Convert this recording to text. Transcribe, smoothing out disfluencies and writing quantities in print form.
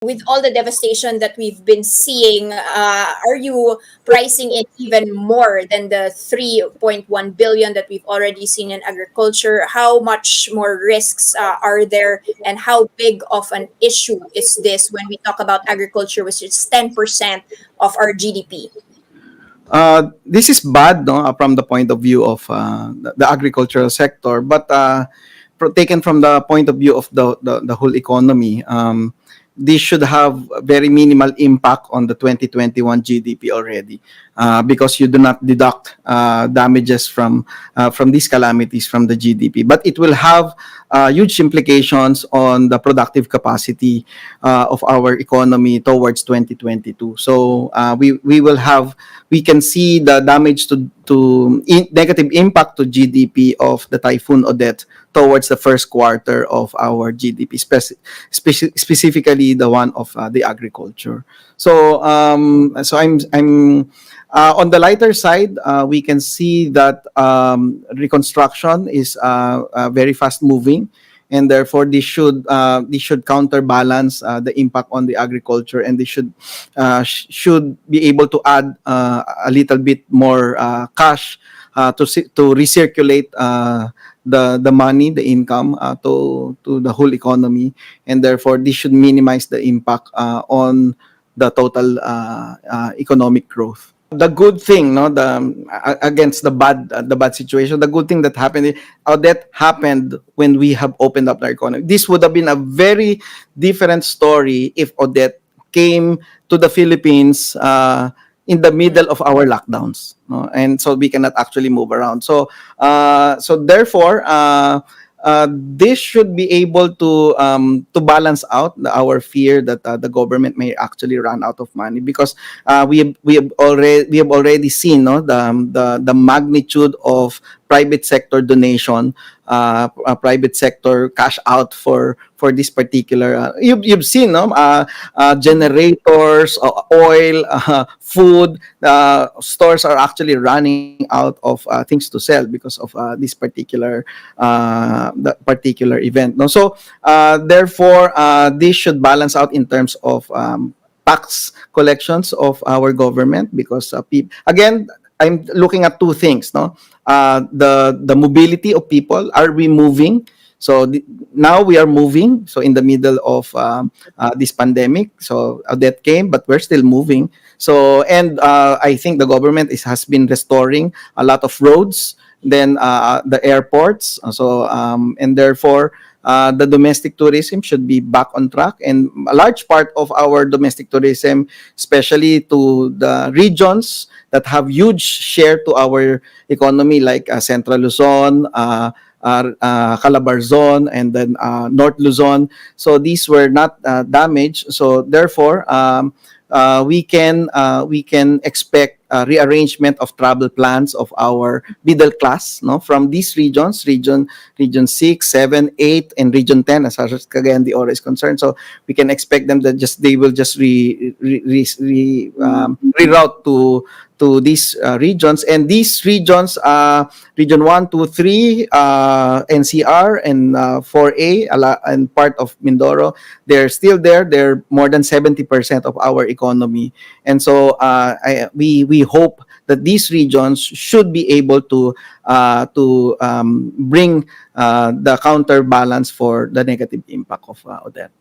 with all the devastation that we've been seeing, are you pricing in even more than the 3.1 billion that we've already seen in agriculture? How much more risks are there, and how big of an issue is this when we talk about agriculture, which is 10% of our GDP? This is bad, no, from the point of view of the agricultural sector, but taken from the point of view of the whole economy, this should have very minimal impact on the 2021 GDP already, because you do not deduct damages from these calamities from the GDP. But it will have huge implications on the productive capacity of our economy towards 2022. So we can see the damage negative impact to GDP of the Typhoon Odette towards the first quarter of our GDP, specifically the one of the agriculture. So I'm on the lighter side, we can see that reconstruction is very fast moving, and therefore this should counterbalance the impact on the agriculture, and they should be able to add a little bit more cash to recirculate the money, the income to the whole economy, and therefore this should minimize the impact on the total economic growth. The good thing, no, against the bad situation, the good thing that happened, that happened when we have opened up the economy. This would have been a very different story if Odette came to the Philippines in the middle of our lockdowns, no? And so we cannot actually move around. So therefore, this should be able to balance out our fear that the government may actually run out of money, because we have already seen, no, the magnitude of private sector donation, private sector cash out for this particular. You've seen, no, generators, oil, food. Stores are actually running out of things to sell because of this particular event. No, so therefore, this should balance out in terms of tax collections of our government, because again, I'm looking at two things, no, the mobility of people. Are we moving? So now we are moving. So in the middle of this pandemic, so that came, but we're still moving. So, and I think the government has been restoring a lot of roads, then the airports. So and therefore, the domestic tourism should be back on track, and a large part of our domestic tourism, especially to the regions that have huge share to our economy, like Central Luzon, Calabarzon, and then North Luzon. So these were not damaged. So therefore, we can expect rearrangement of travel plans of our middle class, no, from these region 6, 7, 8, and region 10, as far as Cagayan de Oro is concerned. So we can expect them that they will just reroute to these regions, and these regions, region 1, 2, 3, NCR, and 4A, and part of Mindoro, they're still there. They're more than 70% of our economy, and so we hope that these regions should be able to bring the counterbalance for the negative impact of Odette.